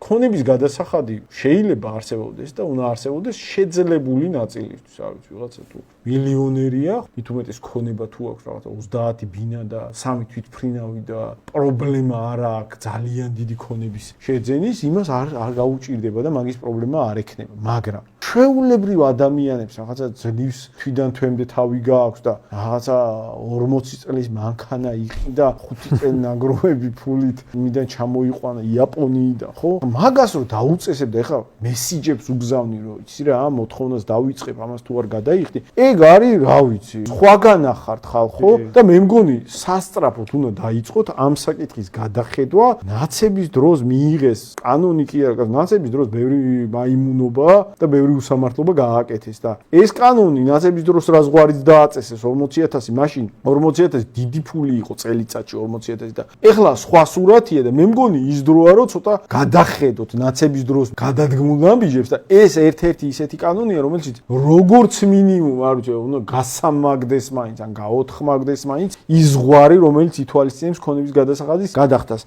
ქონების გადასახადი შეიძლება არსებობდეს და უნდა არსებობდეს შეძლებული ნაწილისთვის, არ ვიცი, ვიღაცა თუ მილიონერია, მით უმეტეს ქონება თუ აქვს რაღაცა 30 ბინა და 3 თვითმფრინავი და პრობლემა არ აქვს ძალიან დიდი ქონების შეძენის, იმას არ გაუჭირდება და მაგის პრობლემა არ ექნება, მაგრამ ჩვეულებრივ ადამიანებს რაღაცა ძლივს თვიდან თვემდე თავი გააქვს და რაღაცა 40 წლის მანქანა იყიდა 5 წელი ნაგროვები ფულით იმიდან ჩამოიყვანა იაპონიიდან, ხო? მაგას რო დაუწესებ და ეხლა მესიჯებს უგზავნი რომ იცი რა, მოთხოვნას დავიწყებ, ამას თუ არ გადაიხდი. ეგ არის, რა ვიცი, სხვაგან ახართ ხალხო და მე მგონი სასწრაფოდ უნდა დაიწყოთ ამ საკითხის გადახედვა, ნაცების დროს მიიღეს კანონი კი არა, ნაცების დროს ბევრი მაიმუნობა და ბევრი უსამართლობა გააკეთეს და ეს კანონი ნაცების დროს რა ზღვარიც დააწესეს 40,000 მაშინ 40,000 დიდი ფული იყო წელიწადში 40,000 და ეხლა სხვა სურათია და მე მგონი ის დროა რომ ცოტა გადახედოთ ნაცების დროს გადადგმულ ნაბიჯებს და ეს ერთ-ერთი ისეთი კანონია რომელიც როგორც მინიმუმ არ ვიცი უნდა გასამაგდეს მაინც ან გაოთხმაგდეს მაინც ის ზღვარი რომელიც ითვალისწინებს ქონების გადასახადის გადახდას